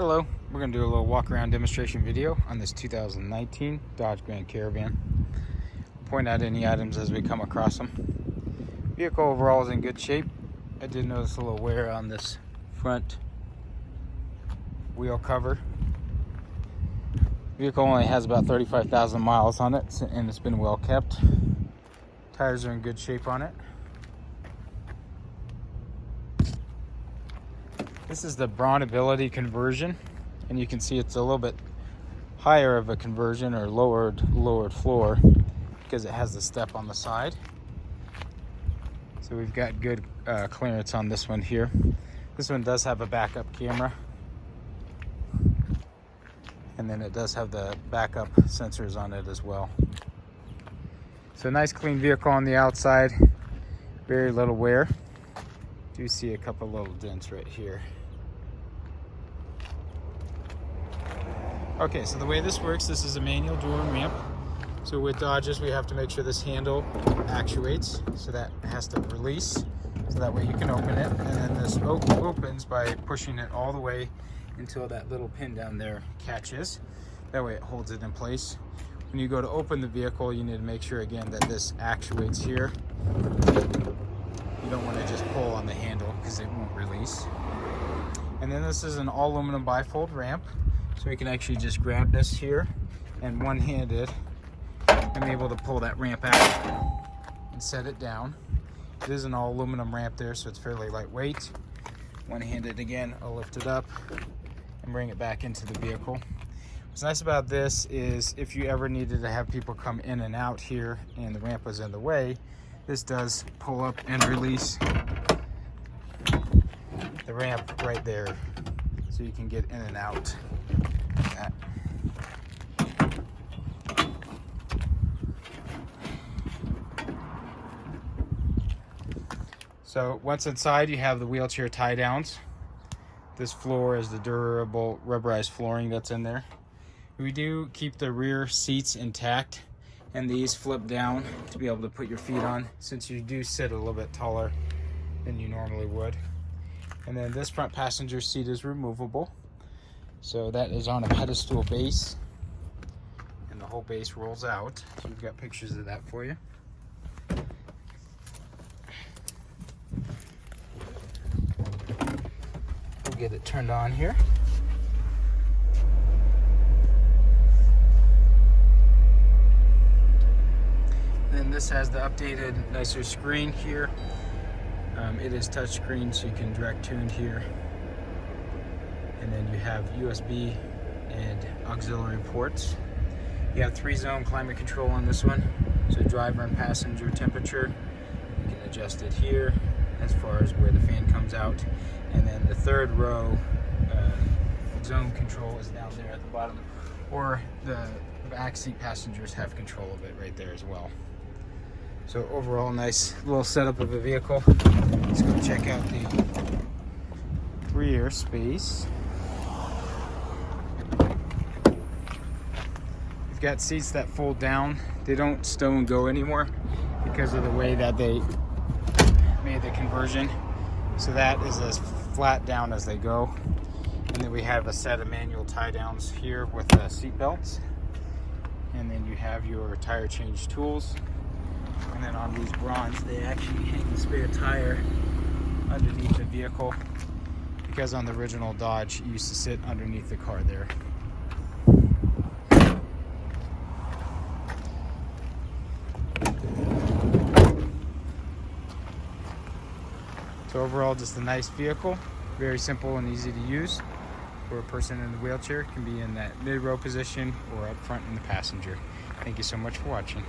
Hello, we're going to do a little walk around demonstration video on this 2019 Dodge Grand Caravan. Point out any items as we come across them. Vehicle overall is in good shape. I did notice a little wear on this front wheel cover. Vehicle only has about 35,000 miles on it and it's been well kept. Tires are in good shape on it. This is the Braunability conversion, and you can see it's a little bit higher of a conversion or lowered floor because it has the step on the side. So we've got good clearance on this one here. This one does have a backup camera, and then it does have the backup sensors on it as well. So nice clean vehicle on the outside, very little wear. Do see a couple little dents right here. Okay, so the way this works, this is a manual door ramp. So with Dodges, we have to make sure this handle actuates, so that it has to release, so that way you can open it. And then this opens by pushing it all the way until that little pin down there catches. That way it holds it in place. When you go to open the vehicle, you need to make sure again that this actuates here. You don't want to just pull on the handle because it won't release. And then this is an all aluminum bifold ramp. So we can actually just grab this here and one-handed, I'm able to pull that ramp out and set it down. It is an all aluminum ramp there, so it's fairly lightweight. One-handed again, I'll lift it up and bring it back into the vehicle. What's nice about this is if you ever needed to have people come in and out here and the ramp was in the way, this does pull up and release the ramp right there, so you can get in and out. Like that. So once inside, you have the wheelchair tie downs. This floor is the durable rubberized flooring that's in there. We do keep the rear seats intact, and these flip down to be able to put your feet on, since you do sit a little bit taller than you normally would. And then this front passenger seat is removable, so that is on a pedestal base, and the whole base rolls out. So we've got pictures of that for you. We'll get it turned on here. Then this has the updated, nicer screen here. It is touchscreen, so you can direct tune here. And then you have USB and auxiliary ports. You have 3-zone climate control on this one. So driver and passenger temperature. You can adjust it here as far as where the fan comes out. And then the third row zone control is down there at the bottom. Or the backseat passengers have control of it right there as well. So overall, nice little setup of a vehicle. Let's go check out the rear space. We've got seats that fold down. They don't stow and go anymore because of the way that they made the conversion. So that is as flat down as they go. And then we have a set of manual tie downs here with the seat belts. And then you have your tire change tools. And then on these bronze, they actually hang the spare tire underneath the vehicle, because on the original Dodge, you used to sit underneath the car there. So overall, just a nice vehicle, very simple and easy to use for a person in the wheelchair. It can be in that mid-row position or up front in the passenger. Thank you so much for watching.